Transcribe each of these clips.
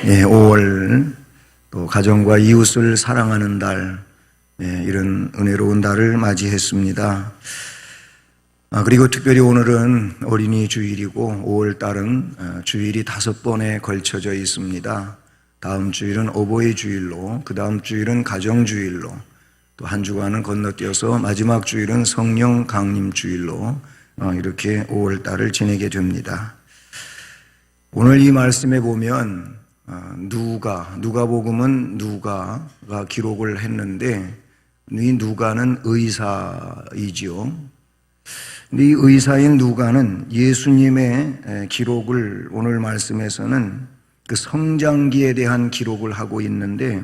5월 또 가정과 이웃을 사랑하는 달, 이런 은혜로운 달을 맞이했습니다. 그리고 특별히 오늘은 어린이 주일이고 5월 달은 주일이 5번에 걸쳐져 있습니다. 다음 주일은 어버이 주일로, 그 다음 주일은 가정 주일로, 또 한 주간은 건너뛰어서 마지막 주일은 성령 강림 주일로 이렇게 5월 달을 지내게 됩니다. 오늘 이 말씀에 보면 누가복음은 누가가 기록을 했는데 이 누가는 의사이지요. 근데 이 의사인 누가는 예수님의 기록을 오늘 말씀에서는 그 성장기에 대한 기록을 하고 있는데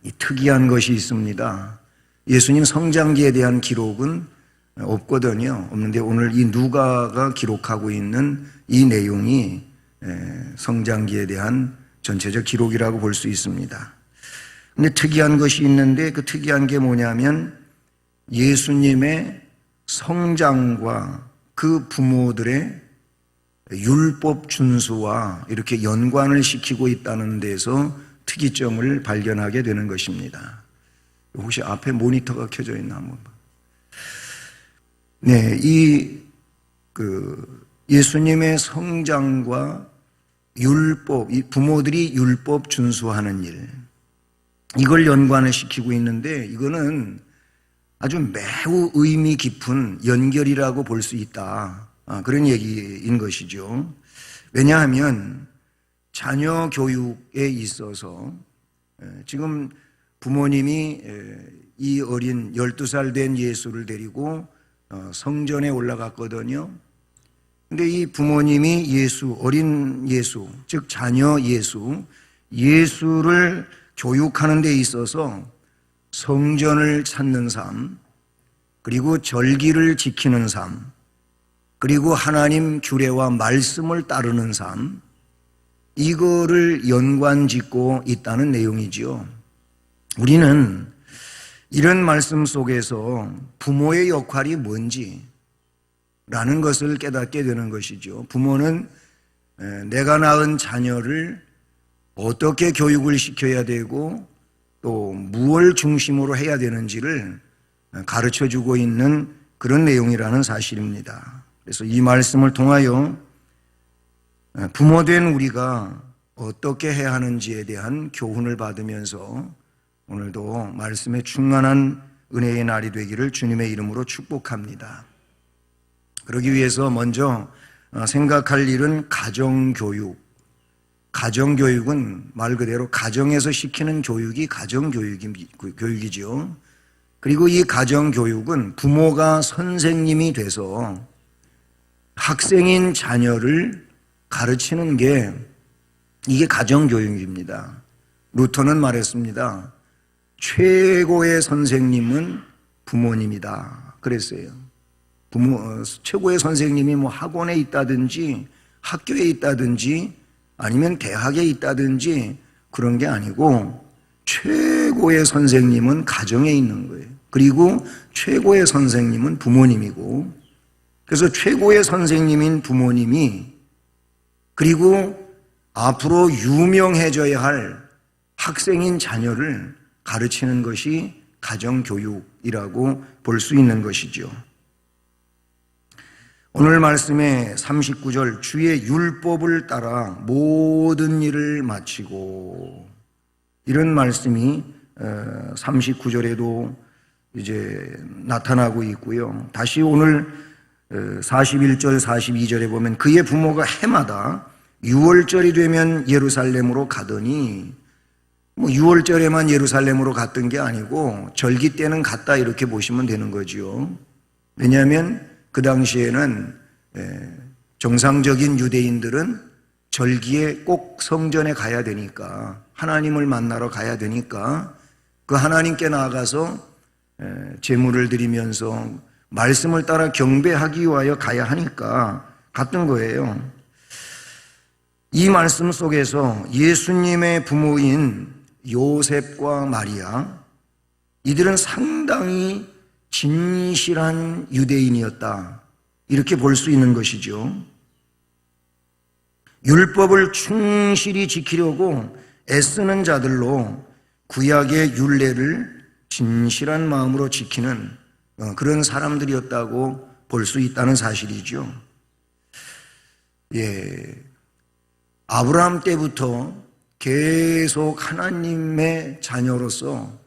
이 특이한 것이 있습니다. 예수님 성장기에 대한 기록은 없거든요. 없는데 오늘 이 누가가 기록하고 있는 이 내용이 성장기에 대한 전체적 기록이라고 볼 수 있습니다. 근데 특이한 것이 있는데 그 특이한 게 뭐냐면 예수님의 성장과 그 부모들의 율법 준수와 이렇게 연관을 시키고 있다는 데서 특이점을 발견하게 되는 것입니다. 혹시 앞에 모니터가 켜져 있나 한번 봐. 예수님의 성장과 율법, 부모들이 율법 준수하는 일, 이걸 연관을 시키고 있는데 이거는 아주 매우 의미 깊은 연결이라고 볼 수 있다. 그런 얘기인 것이죠. 왜냐하면 자녀 교육에 있어서 지금 부모님이 이 어린 12살 된 예수를 데리고 성전에 올라갔거든요. 근데 이 부모님이 어린 예수, 즉 자녀 예수를 교육하는 데 있어서 성전을 찾는 삶, 그리고 절기를 지키는 삶, 그리고 하나님 규례와 말씀을 따르는 삶, 이거를 연관짓고 있다는 내용이지요. 우리는 이런 말씀 속에서 부모의 역할이 뭔지 라는 것을 깨닫게 되는 것이죠. 부모는 내가 낳은 자녀를 어떻게 교육을 시켜야 되고 또 무엇을 중심으로 해야 되는지를 가르쳐주고 있는 그런 내용이라는 사실입니다. 그래서 이 말씀을 통하여 부모된 우리가 어떻게 해야 하는지에 대한 교훈을 받으면서 오늘도 말씀에 충만한 은혜의 날이 되기를 주님의 이름으로 축복합니다. 그러기 위해서 먼저 생각할 일은 가정교육. 가정교육은 말 그대로 가정에서 시키는 교육이 가정교육이죠. 그리고 이 가정교육은 부모가 선생님이 돼서 학생인 자녀를 가르치는 게 이게 가정교육입니다. 루터는 말했습니다. 최고의 선생님은 부모님이다. 그랬어요. 최고의 선생님이 학원에 있다든지 학교에 있다든지 아니면 대학에 있다든지 그런 게 아니고 최고의 선생님은 가정에 있는 거예요. 그리고 최고의 선생님은 부모님이고, 그래서 최고의 선생님인 부모님이 그리고 앞으로 유명해져야 할 학생인 자녀를 가르치는 것이 가정교육이라고 볼 수 있는 것이죠. 오늘 말씀의 39절 주의 율법을 따라 모든 일을 마치고, 이런 말씀이 39절에도 이제 나타나고 있고요. 다시 오늘 41절 42절에 보면 그의 부모가 해마다 6월절이 되면 예루살렘으로 가더니 6월절에만 예루살렘으로 갔던 게 아니고 절기 때는 갔다 이렇게 보시면 되는 거죠. 왜냐하면 그 당시에는 정상적인 유대인들은 절기에 꼭 성전에 가야 되니까, 하나님을 만나러 가야 되니까 그 하나님께 나아가서 제물을 드리면서 말씀을 따라 경배하기 위하여 가야 하니까 갔던 거예요. 이 말씀 속에서 예수님의 부모인 요셉과 마리아, 이들은 상당히 진실한 유대인이었다, 이렇게 볼 수 있는 것이죠. 율법을 충실히 지키려고 애쓰는 자들로 구약의 율례를 진실한 마음으로 지키는 그런 사람들이었다고 볼 수 있다는 사실이죠. 아브라함 때부터 계속 하나님의 자녀로서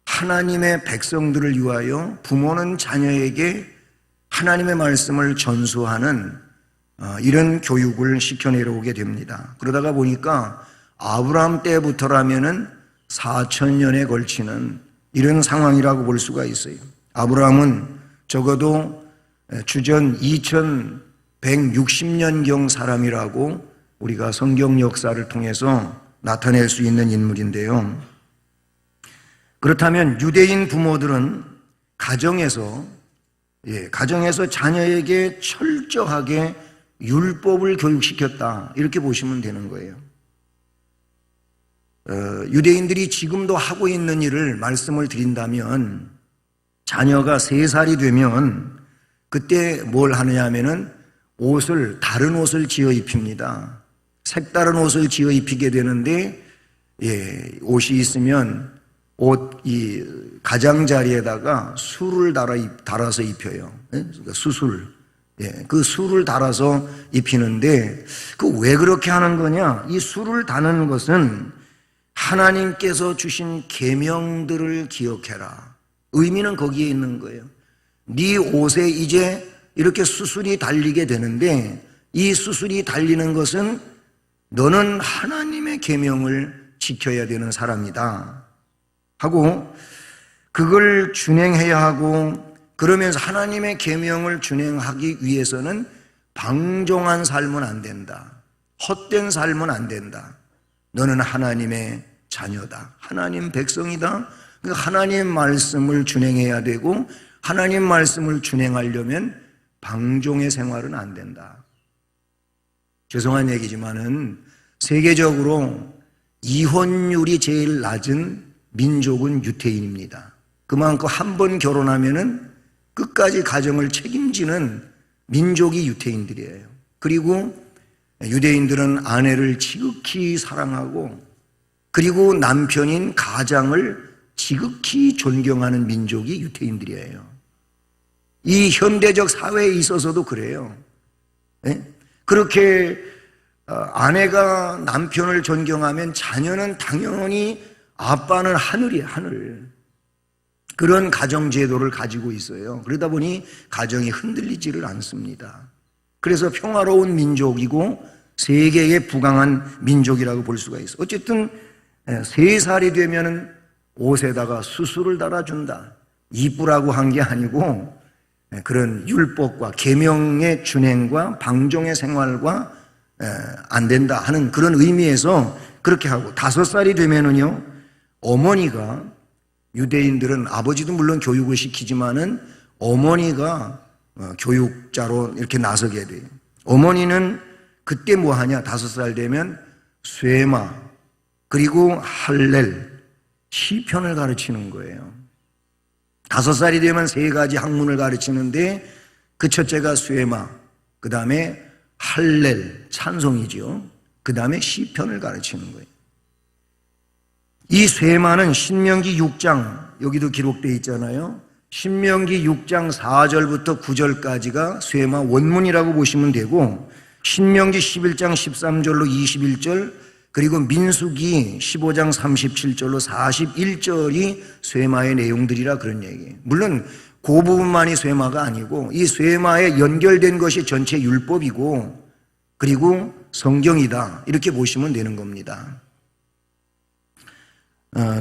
하나님의 백성들을 위하여 부모는 자녀에게 하나님의 말씀을 전수하는 이런 교육을 시켜내려오게 됩니다. 그러다가 보니까 아브라함 때부터라면은 4,000년에 걸치는 이런 상황이라고 볼 수가 있어요. 아브라함은 적어도 주전 2160년경 사람이라고 우리가 성경 역사를 통해서 나타낼 수 있는 인물인데요. 그렇다면 유대인 부모들은 가정에서 자녀에게 철저하게 율법을 교육시켰다, 이렇게 보시면 되는 거예요. 유대인들이 지금도 하고 있는 일을 말씀을 드린다면 자녀가 3살이 되면 그때 뭘 하느냐 하면은 다른 옷을 지어 입힙니다. 색다른 옷을 지어 입히게 되는데, 옷이 있으면 이 가장자리에다가 술을 달아서 입혀요. 수술. 그 술을 달아서 입히는데, 왜 그렇게 하는 거냐? 이 술을 다는 것은 하나님께서 주신 계명들을 기억해라. 의미는 거기에 있는 거예요. 네 옷에 이제 이렇게 수술이 달리게 되는데, 이 수술이 달리는 것은 너는 하나님의 계명을 지켜야 되는 사람이다 하고, 그걸 준행해야 하고, 그러면서 하나님의 계명을 준행하기 위해서는 방종한 삶은 안 된다. 헛된 삶은 안 된다. 너는 하나님의 자녀다. 하나님 백성이다. 그러니까 하나님 말씀을 준행해야 되고, 하나님 말씀을 준행하려면 방종의 생활은 안 된다. 죄송한 얘기지만은 세계적으로 이혼율이 제일 낮은 민족은 유태인입니다. 그만큼 한 번 결혼하면은 끝까지 가정을 책임지는 민족이 유태인들이에요. 그리고 유대인들은 아내를 지극히 사랑하고, 그리고 남편인 가장을 지극히 존경하는 민족이 유태인들이에요. 이 현대적 사회에 있어서도 그래요. 그렇게 아내가 남편을 존경하면 자녀는 당연히 아빠는 하늘이에요, 하늘. 그런 가정제도를 가지고 있어요. 그러다 보니 가정이 흔들리지를 않습니다. 그래서 평화로운 민족이고 세계에 부강한 민족이라고 볼 수가 있어요. 어쨌든 3살이 되면 옷에다가 수술을 달아준다. 이쁘라고 한 게 아니고 그런 율법과 계명의 준행과 방종의 생활과 안 된다 하는 그런 의미에서 그렇게 하고, 5살이 되면은요, 어머니가, 유대인들은 아버지도 물론 교육을 시키지만은 어머니가 교육자로 이렇게 나서게 돼요. 어머니는 그때 뭐 하냐? 5살 되면 쇠마, 그리고 할렐, 시편을 가르치는 거예요. 5살이 되면 3가지 학문을 가르치는데, 그 첫째가 쇠마, 그 다음에 할렐, 찬송이죠. 그 다음에 시편을 가르치는 거예요. 이 쇠마는 신명기 6장, 여기도 기록되어 있잖아요. 신명기 6장 4절부터 9절까지가 쇠마 원문이라고 보시면 되고, 신명기 11장 13절로 21절, 그리고 민수기 15장 37절로 41절이 쇠마의 내용들이라 그런 얘기예요. 물론 그 부분만이 쇠마가 아니고 이 쇠마에 연결된 것이 전체 율법이고, 그리고 성경이다, 이렇게 보시면 되는 겁니다.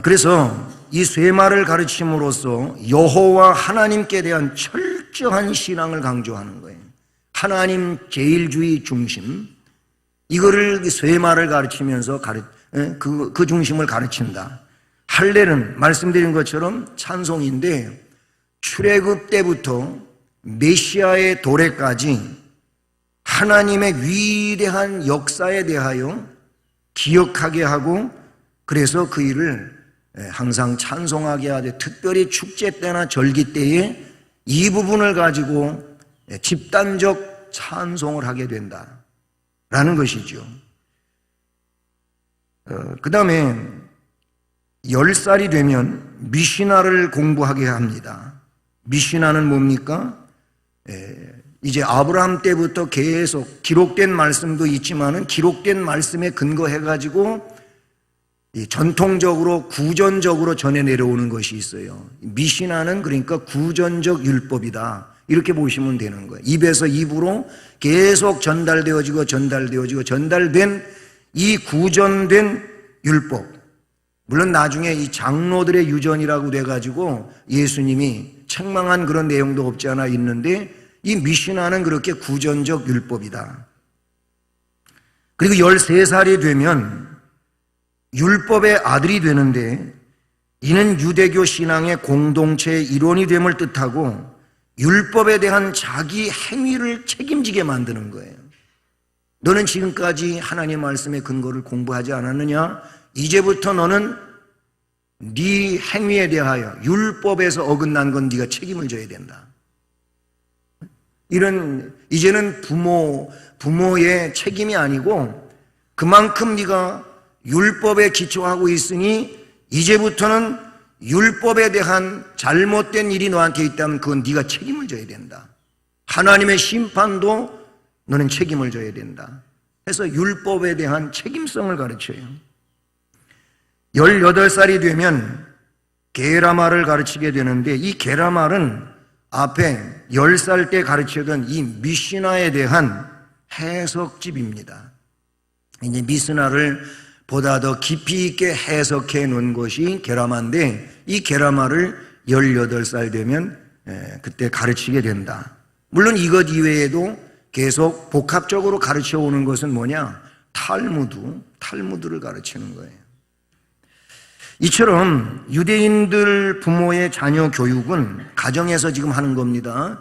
그래서 이 쇠마를 가르침으로써 여호와 하나님께 대한 철저한 신앙을 강조하는 거예요. 하나님 제일주의 중심, 이거를 쇠마를 가르치면서 그 중심을 가르친다. 할렐은 말씀드린 것처럼 찬송인데, 출애굽 때부터 메시아의 도래까지 하나님의 위대한 역사에 대하여 기억하게 하고, 그래서 그 일을 항상 찬송하게 하되, 특별히 축제 때나 절기 때에 이 부분을 가지고 집단적 찬송을 하게 된다. 라는 것이죠. 그 다음에 10살이 되면 미시나를 공부하게 합니다. 미시나는 뭡니까? 이제 아브라함 때부터 계속 기록된 말씀도 있지만은 기록된 말씀에 근거해가지고 전통적으로 구전적으로 전해 내려오는 것이 있어요. 미시나는 그러니까 구전적 율법이다. 이렇게 보시면 되는 거예요. 입에서 입으로 계속 전달된 이 구전된 율법. 물론 나중에 이 장로들의 유전이라고 돼가지고 예수님이 책망한 그런 내용도 없지 않아 있는데 이 미시나는 그렇게 구전적 율법이다. 그리고 13살이 되면 율법의 아들이 되는데 이는 유대교 신앙의 공동체의 일원이 됨을 뜻하고 율법에 대한 자기 행위를 책임지게 만드는 거예요. 너는 지금까지 하나님의 말씀의 근거를 공부하지 않았느냐? 이제부터 너는 네 행위에 대하여 율법에서 어긋난 건 네가 책임을 져야 된다. 이제는 부모의 책임이 아니고 그만큼 네가 율법에 기초하고 있으니 이제부터는 율법에 대한 잘못된 일이 너한테 있다면 그건 네가 책임을 져야 된다. 하나님의 심판도 너는 책임을 져야 된다. 해서 율법에 대한 책임성을 가르쳐요. 18살이 되면 게라말을 가르치게 되는데 이 게라말은 앞에 10살 때 가르치던 이 미시나에 대한 해석집입니다. 이제 미스나를 보다 더 깊이 있게 해석해 놓은 것이 게라마인데 이 게라마를 18살 되면 그때 가르치게 된다. 물론 이것 이외에도 계속 복합적으로 가르쳐 오는 것은 뭐냐? 탈무드를 가르치는 거예요. 이처럼 유대인들 부모의 자녀 교육은 가정에서 지금 하는 겁니다.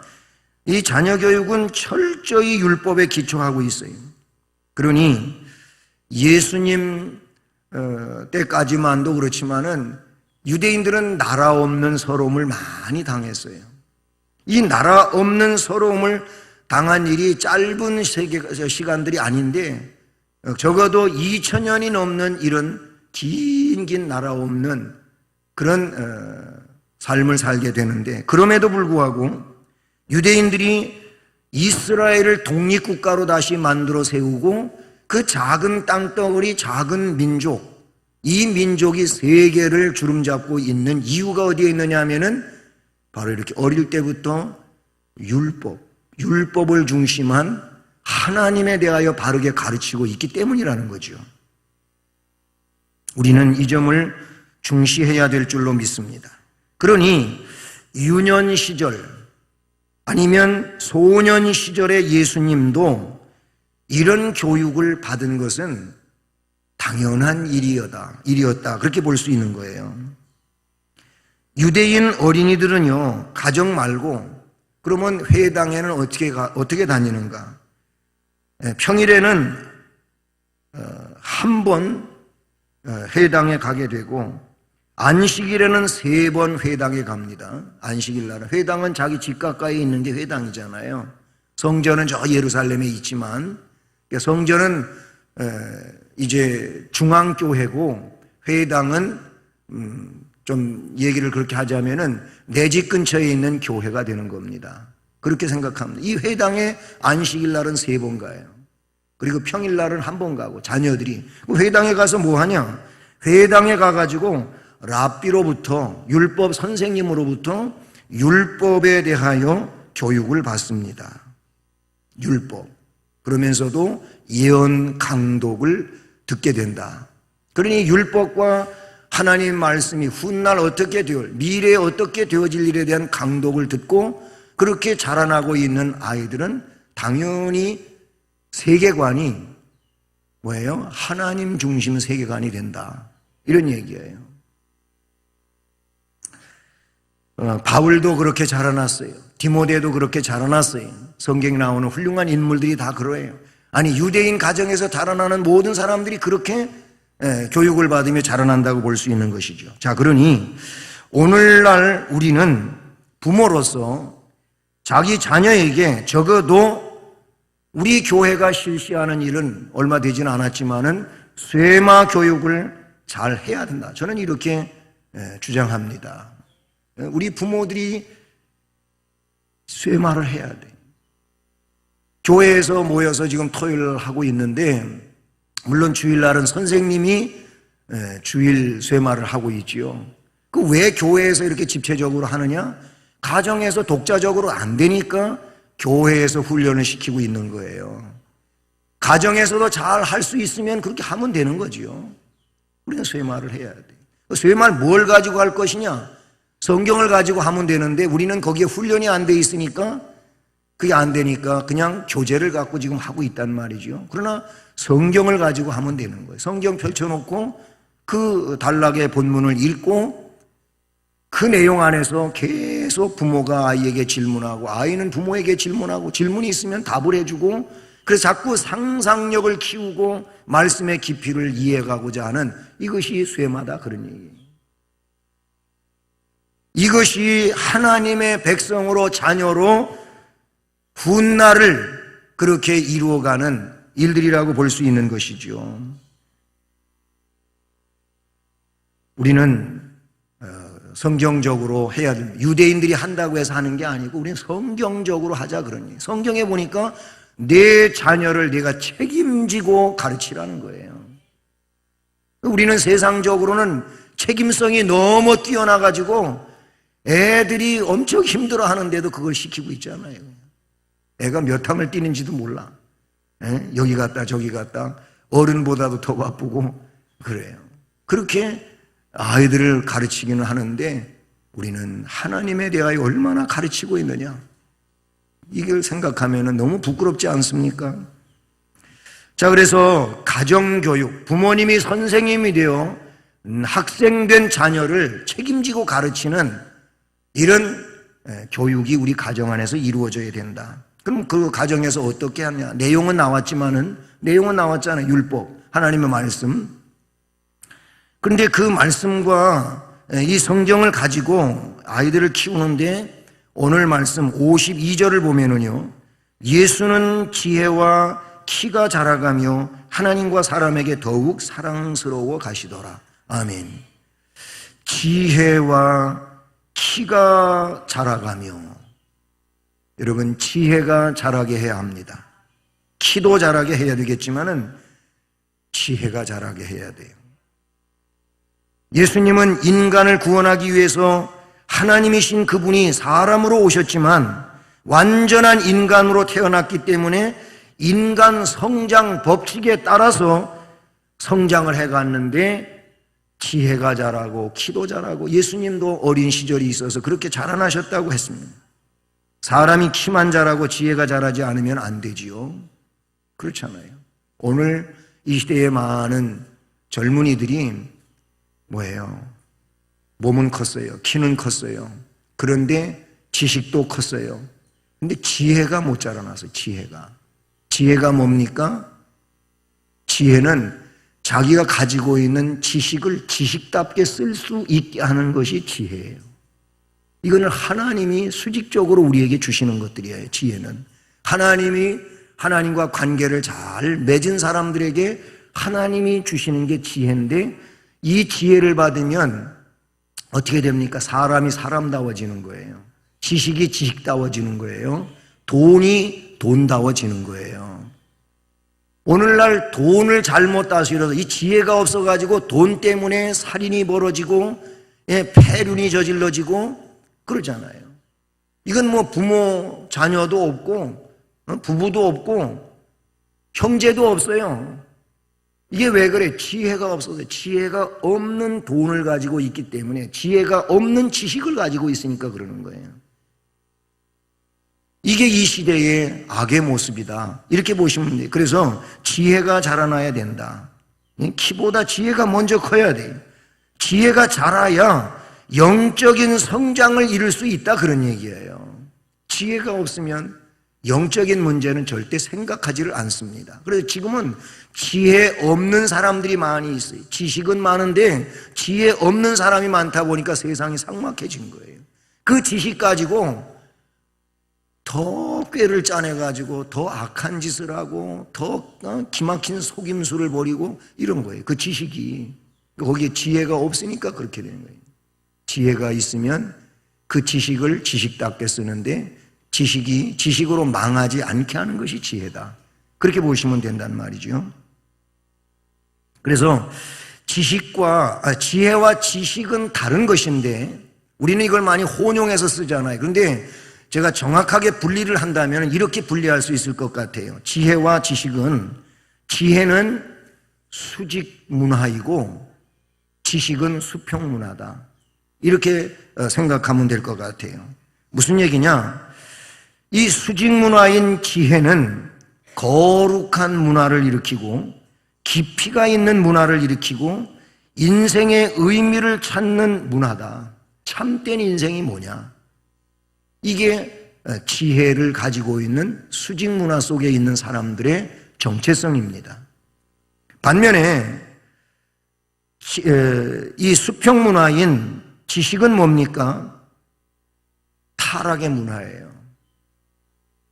이 자녀 교육은 철저히 율법에 기초하고 있어요. 그러니 예수님 때까지만도 그렇지만은 유대인들은 나라 없는 서러움을 많이 당했어요. 이 나라 없는 서러움을 당한 일이 짧은 시간들이 아닌데 적어도 2000년이 넘는 이런 긴 나라 없는 그런 삶을 살게 되는데 그럼에도 불구하고 유대인들이 이스라엘을 독립국가로 다시 만들어 세우고 그 작은 땅덩어리 작은 민족, 이 민족이 세계를 주름잡고 있는 이유가 어디에 있느냐 하면은 바로 이렇게 어릴 때부터 율법을 중심한 하나님에 대하여 바르게 가르치고 있기 때문이라는 거죠. 우리는 이 점을 중시해야 될 줄로 믿습니다. 그러니 유년 시절 아니면 소년 시절의 예수님도 이런 교육을 받은 것은 당연한 일이었다. 그렇게 볼 수 있는 거예요. 유대인 어린이들은요, 가정 말고 그러면 회당에는 어떻게 다니는가? 평일에는 한 번 회당에 가게 되고 안식일에는 3번 회당에 갑니다. 안식일 날은 회당은 자기 집 가까이 있는 게 회당이잖아요. 성전은 저 예루살렘에 있지만 성전은 이제 중앙교회고 회당은 좀 얘기를 그렇게 하자면은 내 집 근처에 있는 교회가 되는 겁니다. 그렇게 생각합니다. 이 회당에 안식일 날은 3번 가요. 그리고 평일 날은 한 번 가고 자녀들이 회당에 가서 뭐 하냐? 회당에 가가지고 랍비로부터 율법 선생님으로부터 율법에 대하여 교육을 받습니다. 율법. 그러면서도 예언 강독을 듣게 된다. 그러니 율법과 하나님 말씀이 훗날 미래에 어떻게 되어질 일에 대한 강독을 듣고 그렇게 자라나고 있는 아이들은 당연히 세계관이 뭐예요? 하나님 중심 세계관이 된다. 이런 얘기예요. 바울도 그렇게 자라났어요. 디모데도 그렇게 자라났어요. 성경에 나오는 훌륭한 인물들이 다 그러해요. 아니 유대인 가정에서 자라나는 모든 사람들이 그렇게 교육을 받으며 자라난다고 볼 수 있는 것이죠. 자, 그러니 오늘날 우리는 부모로서 자기 자녀에게 적어도 우리 교회가 실시하는 일은 얼마 되지는 않았지만은 쇠마 교육을 잘 해야 된다. 저는 이렇게 주장합니다. 우리 부모들이 쇠마를 해야 돼. 교회에서 모여서 지금 토요일을 하고 있는데, 물론 주일날은 선생님이 주일 쇠마를 하고 있지요. 그 왜 교회에서 이렇게 집체적으로 하느냐? 가정에서 독자적으로 안 되니까 교회에서 훈련을 시키고 있는 거예요. 가정에서도 잘 할 수 있으면 그렇게 하면 되는 거지요. 우리는 쇠마를 해야 돼. 쇠마를 뭘 가지고 할 것이냐? 성경을 가지고 하면 되는데 우리는 거기에 훈련이 안 돼 있으니까, 그게 안 되니까 그냥 교재를 갖고 지금 하고 있단 말이죠. 그러나 성경을 가지고 하면 되는 거예요. 성경 펼쳐놓고 그 단락의 본문을 읽고 그 내용 안에서 계속 부모가 아이에게 질문하고 아이는 부모에게 질문하고 질문이 있으면 답을 해주고, 그래서 자꾸 상상력을 키우고 말씀의 깊이를 이해가고자 하는, 이것이 쇠마다, 그런 얘기예요. 이것이 하나님의 백성으로, 자녀로 훗날을 그렇게 이루어가는 일들이라고 볼 수 있는 것이죠. 우리는 성경적으로 해야 됩니다. 유대인들이 한다고 해서 하는 게 아니고 우리는 성경적으로 하자, 그러니. 성경에 보니까 내 자녀를 내가 책임지고 가르치라는 거예요. 우리는 세상적으로는 책임성이 너무 뛰어나가지고 애들이 엄청 힘들어 하는데도 그걸 시키고 있잖아요. 애가 몇 함을 뛰는지도 몰라. 여기 갔다 저기 갔다 어른보다도 더 바쁘고 그래요. 그렇게 아이들을 가르치기는 하는데 우리는 하나님에 대하여 얼마나 가르치고 있느냐, 이걸 생각하면 너무 부끄럽지 않습니까? 자, 그래서 가정교육, 부모님이 선생님이 되어 학생된 자녀를 책임지고 가르치는 이런 교육이 우리 가정 안에서 이루어져야 된다. 그럼 그 가정에서 어떻게 하냐? 내용은 나왔잖아요. 율법, 하나님의 말씀. 그런데 그 말씀과 이 성경을 가지고 아이들을 키우는데, 오늘 말씀 52절을 보면은요, 예수는 지혜와 키가 자라가며 하나님과 사람에게 더욱 사랑스러워 가시더라. 아멘. 지혜와 키가 자라가며, 여러분, 지혜가 자라게 해야 합니다. 키도 자라게 해야 되겠지만은 지혜가 자라게 해야 돼요. 예수님은 인간을 구원하기 위해서 하나님이신 그분이 사람으로 오셨지만 완전한 인간으로 태어났기 때문에 인간 성장 법칙에 따라서 성장을 해갔는데 지혜가 자라고 키도 자라고, 예수님도 어린 시절이 있어서 그렇게 자라나셨다고 했습니다. 사람이 키만 자라고 지혜가 자라지 않으면 안 되지요. 그렇잖아요. 오늘 이 시대의 많은 젊은이들이 뭐예요? 몸은 컸어요. 키는 컸어요. 그런데 지식도 컸어요. 근데 지혜가 못 자라나서, 지혜가 뭡니까? 지혜는 자기가 가지고 있는 지식을 지식답게 쓸 수 있게 하는 것이 지혜예요. 이거는 하나님이 수직적으로 우리에게 주시는 것들이에요. 지혜는 하나님이 하나님과 관계를 잘 맺은 사람들에게 하나님이 주시는 게 지혜인데, 이 지혜를 받으면 어떻게 됩니까? 사람이 사람다워지는 거예요. 지식이 지식다워지는 거예요. 돈이 돈다워지는 거예요. 오늘날 돈을 잘못 다스려서 이 지혜가 없어가지고 돈 때문에 살인이 벌어지고 폐륜이 저질러지고 그러잖아요. 이건 뭐 부모 자녀도 없고 부부도 없고 형제도 없어요. 이게 왜 그래? 지혜가 없어서, 지혜가 없는 돈을 가지고 있기 때문에, 지혜가 없는 지식을 가지고 있으니까 그러는 거예요. 이게 이 시대의 악의 모습이다, 이렇게 보시면 돼요. 그래서 지혜가 자라나야 된다. 키보다 지혜가 먼저 커야 돼요. 지혜가 자라야 영적인 성장을 이룰 수 있다, 그런 얘기예요. 지혜가 없으면 영적인 문제는 절대 생각하지를 않습니다. 그래서 지금은 지혜 없는 사람들이 많이 있어요. 지식은 많은데 지혜 없는 사람이 많다 보니까 세상이 삭막해진 거예요. 그 지식 가지고 더 꾀를 짜내가지고 더 악한 짓을 하고 더 기막힌 속임수를 벌이고 이런 거예요. 그 지식이. 거기에 지혜가 없으니까 그렇게 되는 거예요. 지혜가 있으면 그 지식을 지식답게 쓰는데 지식이 지식으로 망하지 않게 하는 것이 지혜다. 그렇게 보시면 된단 말이죠. 그래서 지혜와 지식은 다른 것인데 우리는 이걸 많이 혼용해서 쓰잖아요. 그런데 제가 정확하게 분리를 한다면 이렇게 분리할 수 있을 것 같아요. 지혜와 지식은, 지혜는 수직 문화이고 지식은 수평 문화다. 이렇게 생각하면 될 것 같아요. 무슨 얘기냐? 이 수직 문화인 지혜는 거룩한 문화를 일으키고 깊이가 있는 문화를 일으키고 인생의 의미를 찾는 문화다. 참된 인생이 뭐냐? 이게 지혜를 가지고 있는 수직 문화 속에 있는 사람들의 정체성입니다. 반면에 이 수평 문화인 지식은 뭡니까? 타락의 문화예요.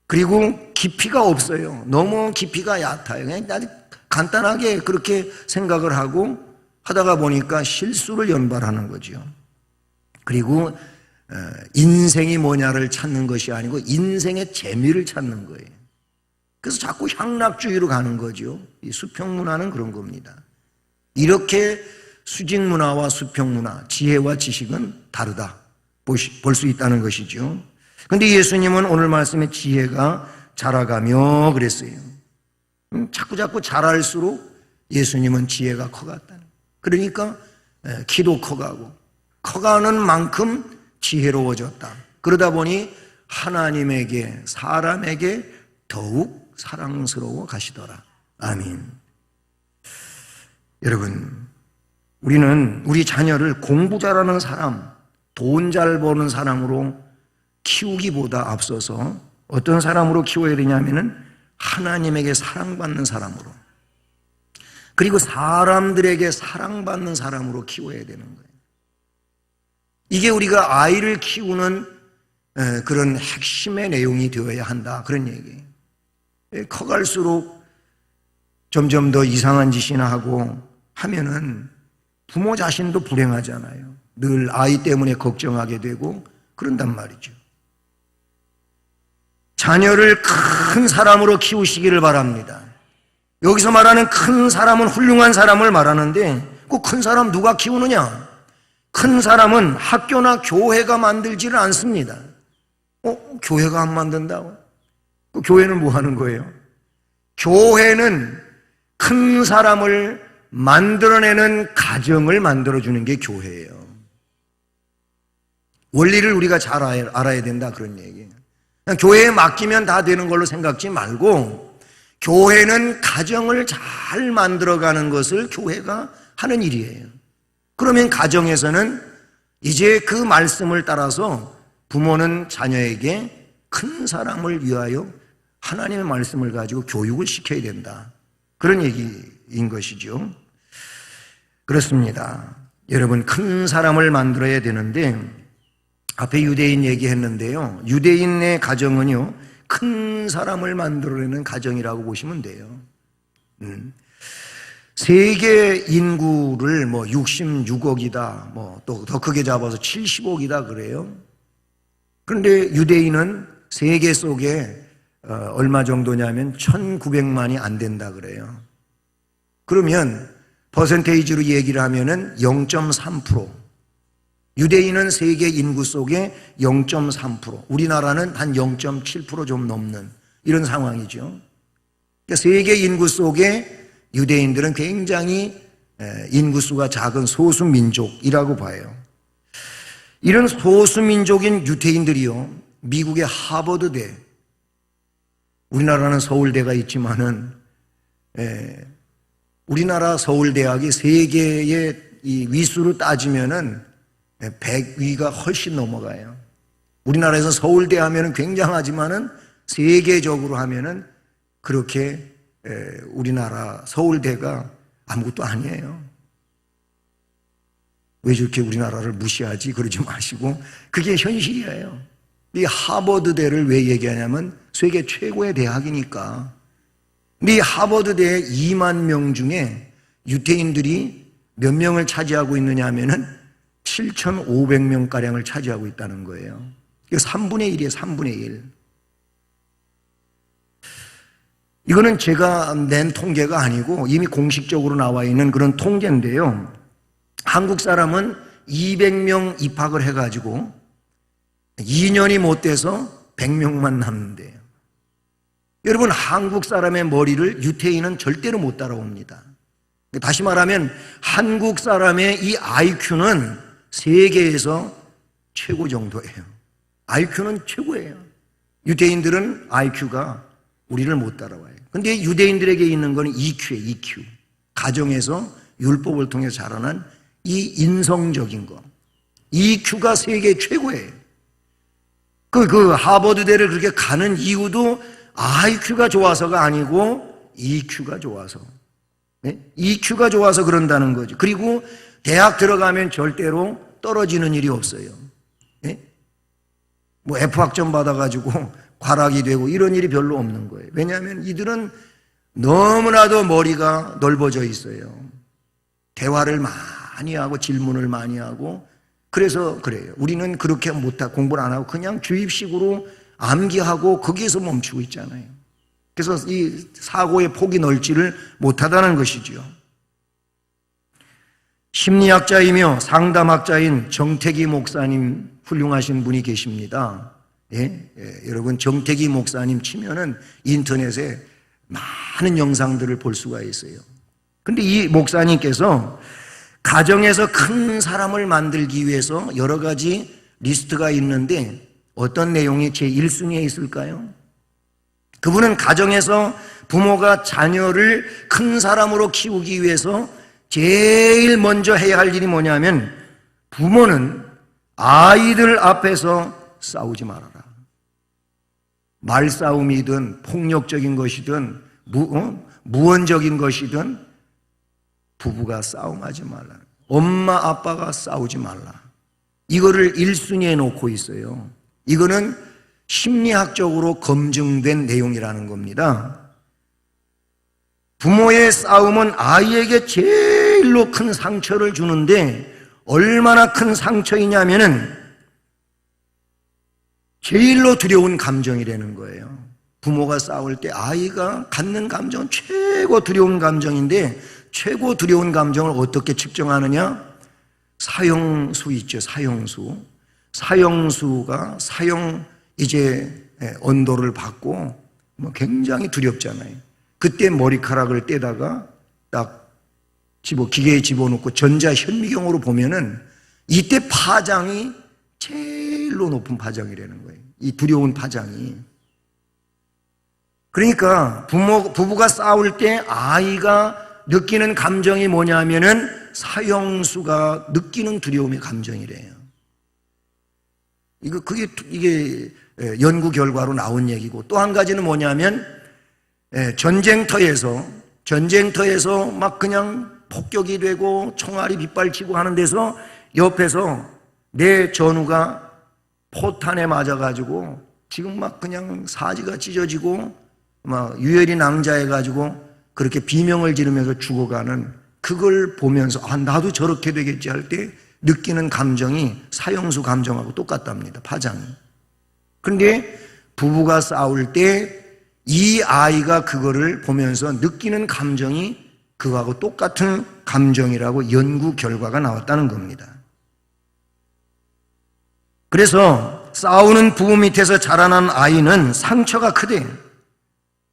그리고 깊이가 없어요. 너무 깊이가 얕아요. 그냥 아주 간단하게 그렇게 생각을 하고 하다가 보니까 실수를 연발하는 거죠. 그리고 인생이 뭐냐를 찾는 것이 아니고 인생의 재미를 찾는 거예요. 그래서 자꾸 향락주의로 가는 거죠. 이 수평문화는 그런 겁니다. 이렇게 수직문화와 수평문화, 지혜와 지식은 다르다 볼 수 있다는 것이죠. 그런데 예수님은 오늘 말씀에 지혜가 자라가며 그랬어요. 자꾸 자랄수록 예수님은 지혜가 커갔다는. 그러니까 키도 커가는 만큼 지혜로워졌다. 그러다 보니 하나님에게 사람에게 더욱 사랑스러워 가시더라. 아멘. 여러분, 우리는 우리 자녀를 공부 잘하는 사람, 돈 잘 버는 사람으로 키우기보다 앞서서 어떤 사람으로 키워야 되냐면은 하나님에게 사랑받는 사람으로, 그리고 사람들에게 사랑받는 사람으로 키워야 되는 거예요. 이게 우리가 아이를 키우는 그런 핵심의 내용이 되어야 한다, 그런 얘기예요. 커갈수록 점점 더 이상한 짓이나 하고 하면은 부모 자신도 불행하잖아요. 늘 아이 때문에 걱정하게 되고 그런단 말이죠. 자녀를 큰 사람으로 키우시기를 바랍니다. 여기서 말하는 큰 사람은 훌륭한 사람을 말하는데 그 큰 사람 누가 키우느냐? 큰 사람은 학교나 교회가 만들지를 않습니다. 교회가 안 만든다고? 그 교회는 뭐 하는 거예요? 교회는 큰 사람을 만들어내는 가정을 만들어주는 게 교회예요. 원리를 우리가 잘 알아야 된다, 그런 얘기예요. 그냥 교회에 맡기면 다 되는 걸로 생각지 말고 교회는 가정을 잘 만들어가는 것을 교회가 하는 일이에요. 그러면 가정에서는 이제 그 말씀을 따라서 부모는 자녀에게 큰 사람을 위하여 하나님의 말씀을 가지고 교육을 시켜야 된다, 그런 얘기인 것이죠. 그렇습니다. 여러분, 큰 사람을 만들어야 되는데 앞에 유대인 얘기했는데요, 유대인의 가정은요 큰 사람을 만들어내는 가정이라고 보시면 돼요. 세계 인구를 66억이다, 또 더 크게 잡아서 70억이다 그래요. 그런데 유대인은 세계 속에 얼마 정도냐면 1900만이 안 된다 그래요. 그러면 퍼센테이지로 얘기를 하면은 0.3%. 유대인은 세계 인구 속에 0.3%, 우리나라는 한 0.7% 좀 넘는 이런 상황이죠. 그러니까 세계 인구 속에 유대인들은 굉장히 인구수가 작은 소수민족이라고 봐요. 이런 소수민족인 유대인들이요, 미국의 하버드대, 우리나라는 서울대가 있지만은 우리나라 서울대학이 세계의 이 위수로 따지면은 100위가 훨씬 넘어가요. 우리나라에서 서울대 하면은 굉장하지만은 세계적으로 하면은 그렇게 우리나라 서울대가 아무것도 아니에요. 왜 저렇게 우리나라를 무시하지? 그러지 마시고 그게 현실이에요. 이 하버드대를 왜 얘기하냐면 세계 최고의 대학이니까. 이 하버드대 2만 명 중에 유태인들이 몇 명을 차지하고 있느냐 하면은 7,500명가량을 차지하고 있다는 거예요. 이거 3분의 1이에요, 3분의 1. 이거는 제가 낸 통계가 아니고 이미 공식적으로 나와 있는 그런 통계인데요. 한국 사람은 200명 입학을 해가지고 2년이 못 돼서 100명만 남는데요. 여러분, 한국 사람의 머리를 유태인은 절대로 못 따라옵니다. 다시 말하면 한국 사람의 이 IQ는 세계에서 최고 정도예요. IQ는 최고예요. 유대인들은 IQ가 우리를 못 따라와요. 근데 유대인들에게 있는 건 EQ예요, EQ. 가정에서 율법을 통해서 자라난 이 인성적인 거. EQ가 세계 최고예요. 그 하버드대를 그렇게 가는 이유도 IQ가 좋아서가 아니고 EQ가 좋아서. 네? EQ가 좋아서 그런다는 거죠. 그리고 대학 들어가면 절대로 떨어지는 일이 없어요. 네? 뭐 F학점 받아가지고 과락이 되고 이런 일이 별로 없는 거예요. 왜냐하면 이들은 너무나도 머리가 넓어져 있어요. 대화를 많이 하고 질문을 많이 하고 그래서 그래요. 우리는 그렇게 못하고 공부를 안 하고 그냥 주입식으로 암기하고 거기에서 멈추고 있잖아요. 그래서 이 사고의 폭이 넓지를 못하다는 것이지요. 심리학자이며 상담학자인 정태기 목사님 훌륭하신 분이 계십니다. 예? 여러분 정태기 목사님 치면은 인터넷에 많은 영상들을 볼 수가 있어요. 근데 이 목사님께서 가정에서 큰 사람을 만들기 위해서 여러 가지 리스트가 있는데 어떤 내용이 제 1순위에 있을까요? 그분은 가정에서 부모가 자녀를 큰 사람으로 키우기 위해서 제일 먼저 해야 할 일이 뭐냐면 부모는 아이들 앞에서 싸우지 말아라. 말싸움이든 폭력적인 것이든 무언적인 것이든 부부가 싸움하지 말라. 엄마 아빠가 싸우지 말라. 이거를 1순위에 놓고 있어요. 이거는 심리학적으로 검증된 내용이라는 겁니다. 부모의 싸움은 아이에게 제일로 큰 상처를 주는데 얼마나 큰 상처이냐면은 제일로 두려운 감정이라는 거예요. 부모가 싸울 때 아이가 갖는 감정은 최고 두려운 감정인데 최고 두려운 감정을 어떻게 측정하느냐? 사형수 있죠, 사형수. 사형수가 사형 언도를 받고 굉장히 두렵잖아요. 그때 머리카락을 떼다가 딱 기계에 집어넣고 전자현미경으로 보면은 이때 파장이 제일로 높은 파장이라는 거예요. 이 두려운 파장이. 그러니까 부부가 싸울 때 아이가 느끼는 감정이 뭐냐면은 사형수가 느끼는 두려움의 감정이래요. 이게 연구 결과로 나온 얘기고 또 한 가지는 뭐냐면 전쟁터에서 막 그냥 폭격이 되고 총알이 빗발치고 하는 데서 옆에서 내 전우가 포탄에 맞아가지고 지금 막 그냥 사지가 찢어지고 막 유혈이 낭자해가지고 그렇게 비명을 지르면서 죽어가는 그걸 보면서 나도 저렇게 되겠지 할 때 느끼는 감정이 사형수 감정하고 똑같답니다. 파장이. 그런데 부부가 싸울 때 이 아이가 그거를 보면서 느끼는 감정이 그거하고 똑같은 감정이라고 연구 결과가 나왔다는 겁니다. 그래서 싸우는 부부 밑에서 자라난 아이는 상처가 크대.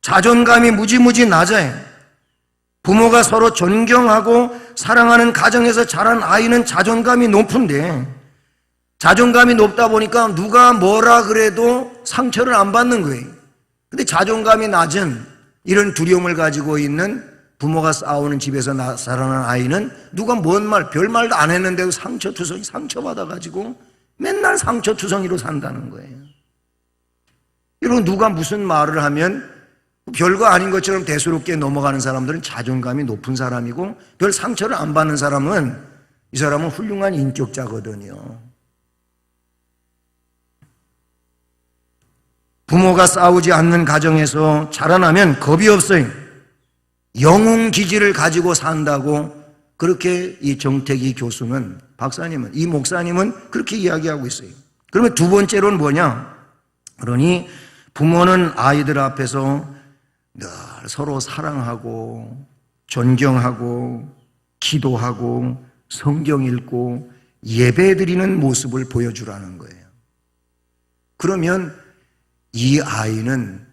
자존감이 무지무지 낮아요. 부모가 서로 존경하고 사랑하는 가정에서 자란 아이는 자존감이 높은데 자존감이 높다 보니까 누가 뭐라 그래도 상처를 안 받는 거예요. 근데 자존감이 낮은 이런 두려움을 가지고 있는 부모가 싸우는 집에서 자라난 아이는 누가 뭔 말, 별 말도 안 했는데도 상처받아가지고 맨날 상처투성이로 산다는 거예요. 여러분, 누가 무슨 말을 하면 별거 아닌 것처럼 대수롭게 넘어가는 사람들은 자존감이 높은 사람이고 별 상처를 안 받는 사람은 이 사람은 훌륭한 인격자거든요. 부모가 싸우지 않는 가정에서 자라나면 겁이 없어요. 영웅 기질을 가지고 산다고 그렇게 이 정택이 교수는, 박사님은, 이 목사님은 그렇게 이야기하고 있어요. 그러면 두 번째로는 뭐냐? 그러니 부모는 아이들 앞에서 늘 서로 사랑하고 존경하고 기도하고 성경 읽고 예배드리는 모습을 보여주라는 거예요. 그러면 이 아이는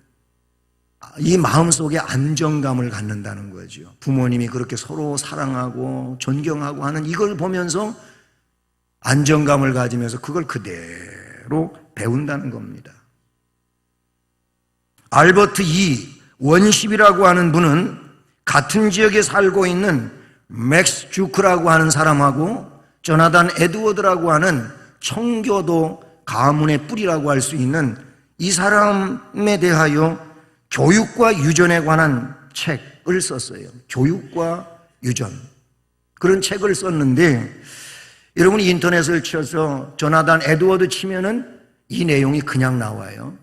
이 마음속에 안정감을 갖는다는 거죠. 부모님이 그렇게 서로 사랑하고 존경하고 하는 이걸 보면서 안정감을 가지면서 그걸 그대로 배운다는 겁니다. 알버트 이 원십이라고 하는 분은 같은 지역에 살고 있는 맥스 주크라고 하는 사람하고 조나단 에드워드라고 하는 청교도 가문의 뿌리라고 할 수 있는 이 사람에 대하여 교육과 유전에 관한 책을 썼어요. 교육과 유전. 그런 책을 썼는데 여러분이 인터넷을 쳐서 조나단 에드워드 치면은 이 내용이 그냥 나와요.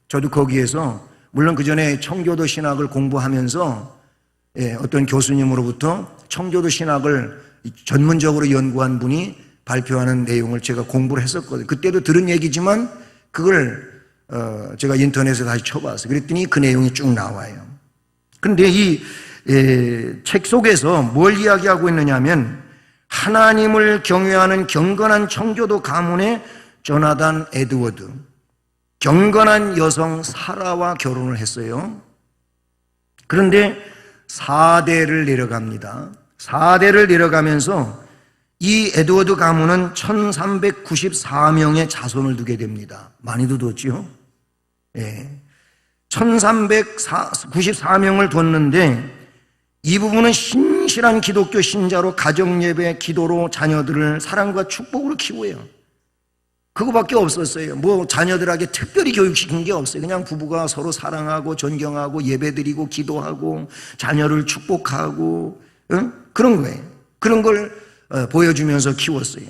저도 거기에서 물론 그 전에 청교도 신학을 공부하면서 어떤 교수님으로부터 청교도 신학을 전문적으로 연구한 분이 발표하는 내용을 제가 공부를 했었거든요. 그때도 들은 얘기지만 그걸 제가 인터넷에 다시 쳐봤어요. 그랬더니 그 내용이 쭉 나와요. 그런데 이 책 속에서 뭘 이야기하고 있느냐 하면 하나님을 경외하는 경건한 청교도 가문의 조나단 에드워드, 경건한 여성 사라와 결혼을 했어요. 그런데 4대를 내려갑니다. 4대를 내려가면서 이 에드워드 가문은 1394명의 자손을 두게 됩니다. 많이도 뒀죠? 예. 1394명을 뒀는데 이 부분은 신실한 기독교 신자로 가정예배, 기도로 자녀들을 사랑과 축복으로 키워요. 그거밖에 없었어요. 뭐 자녀들에게 특별히 교육시킨 게 없어요. 그냥 부부가 서로 사랑하고 존경하고 예배드리고 기도하고 자녀를 축복하고 그런 거예요. 그런 걸 보여주면서 키웠어요.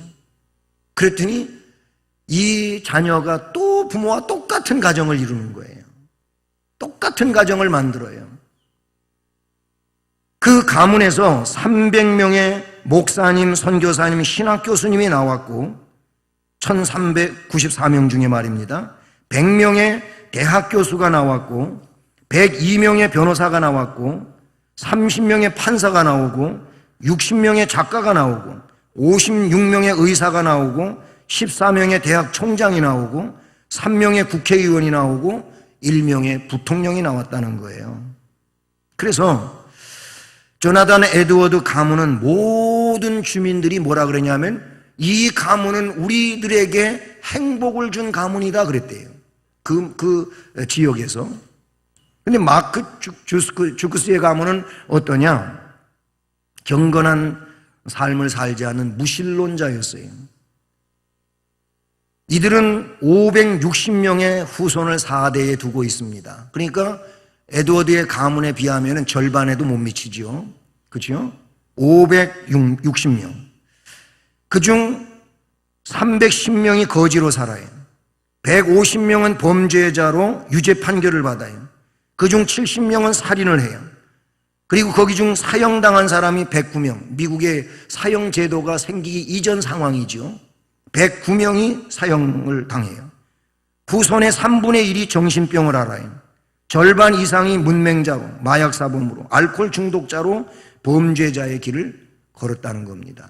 그랬더니 이 자녀가 또 부모와 똑같은 가정을 이루는 거예요. 똑같은 가정을 만들어요. 그 가문에서 300명의 목사님, 선교사님, 신학교수님이 나왔고 1394명 중에 말입니다. 100명의 대학교수가 나왔고 102명의 변호사가 나왔고 30명의 판사가 나오고 60명의 작가가 나오고 56명의 의사가 나오고 14명의 대학 총장이 나오고 3명의 국회의원이 나오고 1명의 부통령이 나왔다는 거예요. 그래서 조나단 에드워드 가문은 모든 주민들이 뭐라 그러냐면 이 가문은 우리들에게 행복을 준 가문이다 그랬대요. 그 지역에서. 근데 마크 주크스의 가문은 어떠냐? 경건한 삶을 살지 않는 무신론자였어요. 이들은 560명의 후손을 4대에 두고 있습니다. 그러니까 에드워드의 가문에 비하면 절반에도 못 미치죠. 그렇죠? 560명. 그중 310명이 거지로 살아요. 150명은 범죄자로 유죄 판결을 받아요. 그중 70명은 살인을 해요. 그리고 거기 중 사형당한 사람이 109명. 미국의 사형 제도가 생기기 이전 상황이죠. 109명이 사형을 당해요. 후손의 3분의 1이 정신병을 앓아요. 절반 이상이 문맹자로, 마약사범으로, 알코올 중독자로 범죄자의 길을 걸었다는 겁니다.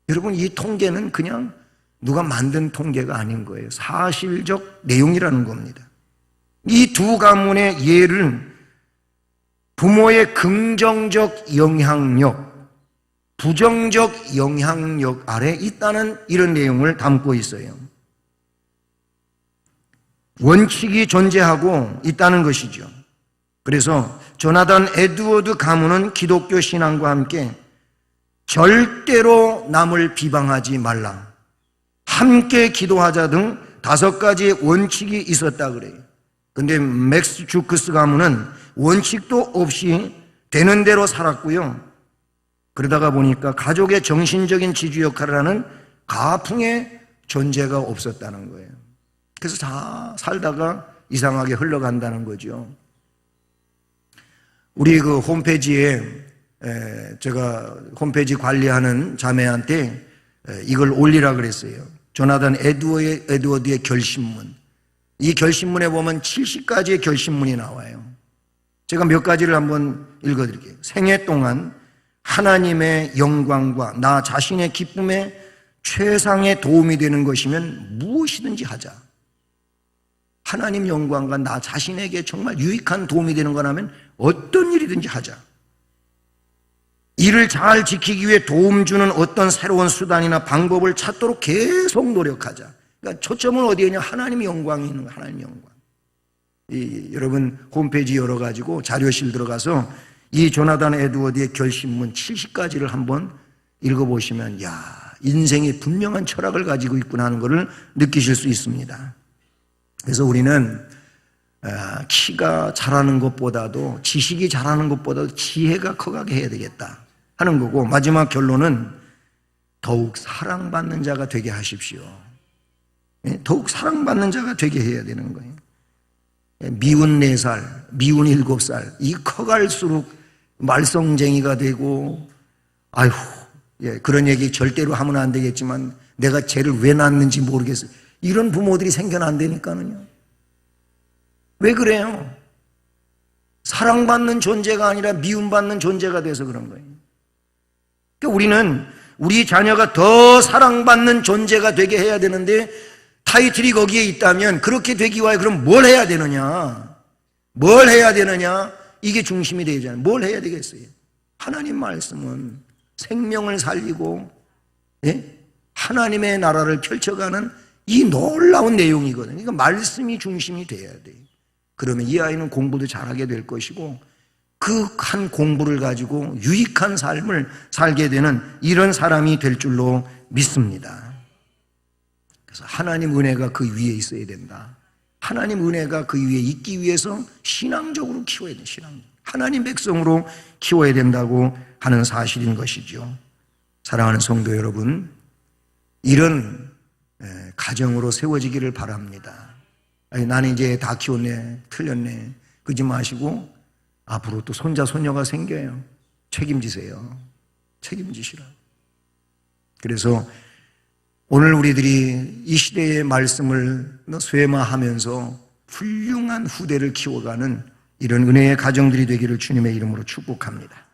여러분, 이 통계는 그냥 누가 만든 통계가 아닌 거예요. 사실적 내용이라는 겁니다. 이 두 가문의 예를 부모의 긍정적 영향력, 부정적 영향력 아래 있다는 이런 내용을 담고 있어요. 원칙이 존재하고 있다는 것이죠. 그래서 조나단 에드워드 가문은 기독교 신앙과 함께 절대로 남을 비방하지 말라, 함께 기도하자 등 5가지의 원칙이 있었다 그래요. 근데 맥스 주크스 가문은 원칙도 없이 되는 대로 살았고요. 그러다가 보니까 가족의 정신적인 지주 역할을 하는 가풍의 존재가 없었다는 거예요. 그래서 다 살다가 이상하게 흘러간다는 거죠. 우리 그 홈페이지에 제가 홈페이지 관리하는 자매한테 이걸 올리라 그랬어요. 조나단 에드워드의 결심문. 이 결심문에 보면 70가지의 결심문이 나와요. 제가 몇 가지를 한번 읽어드릴게요. 생애 동안 하나님의 영광과 나 자신의 기쁨에 최상의 도움이 되는 것이면 무엇이든지 하자. 하나님 영광과 나 자신에게 정말 유익한 도움이 되는 거라면 어떤 일이든지 하자. 이를 잘 지키기 위해 도움 주는 어떤 새로운 수단이나 방법을 찾도록 계속 노력하자. 그러니까 초점은 어디에 있냐? 하나님 영광이 있는 거야. 하나님 영광. 여러분 홈페이지 열어가지고 자료실 들어가서 이 조나단 에드워드의 결심문 70가지를 한번 읽어보시면 인생의 분명한 철학을 가지고 있구나 하는 것을 느끼실 수 있습니다. 그래서 우리는 키가 자라는 것보다도 지식이 자라는 것보다도 지혜가 커가게 해야 되겠다 하는 거고, 마지막 결론은 더욱 사랑받는 자가 되게 하십시오. 더욱 사랑받는 자가 되게 해야 되는 거예요. 미운 4살, 미운 7살, 이 커갈수록 말썽쟁이가 되고, 그런 얘기 절대로 하면 안 되겠지만 내가 쟤를 왜 낳았는지 모르겠어요. 이런 부모들이 생겨난다니까요. 왜 그래요? 사랑받는 존재가 아니라 미움받는 존재가 돼서 그런 거예요. 그러니까 우리는 우리 자녀가 더 사랑받는 존재가 되게 해야 되는데 타이틀이 거기에 있다면 그렇게 되기 위해 그럼 뭘 해야 되느냐? 뭘 해야 되느냐? 이게 중심이 되잖아요. 뭘 해야 되겠어요? 하나님 말씀은 생명을 살리고 하나님의 나라를 펼쳐가는 이 놀라운 내용이거든요. 그러니까 말씀이 중심이 돼야 돼요. 그러면 이 아이는 공부도 잘하게 될 것이고 그 한 공부를 가지고 유익한 삶을 살게 되는 이런 사람이 될 줄로 믿습니다. 그래서 하나님 은혜가 그 위에 있어야 된다. 하나님 은혜가 그 위에 있기 위해서 신앙적으로 키워야 돼요. 하나님 백성으로 키워야 된다고 하는 사실인 것이죠. 사랑하는 성도 여러분, 이런 가정으로 세워지기를 바랍니다. 나는 이제 다 키웠네, 틀렸네, 그러지 마시고 앞으로 또 손자 손녀가 생겨요. 책임지세요. 책임지시라. 그래서 오늘 우리들이 이 시대의 말씀을 쇠마하면서 훌륭한 후대를 키워가는 이런 은혜의 가정들이 되기를 주님의 이름으로 축복합니다.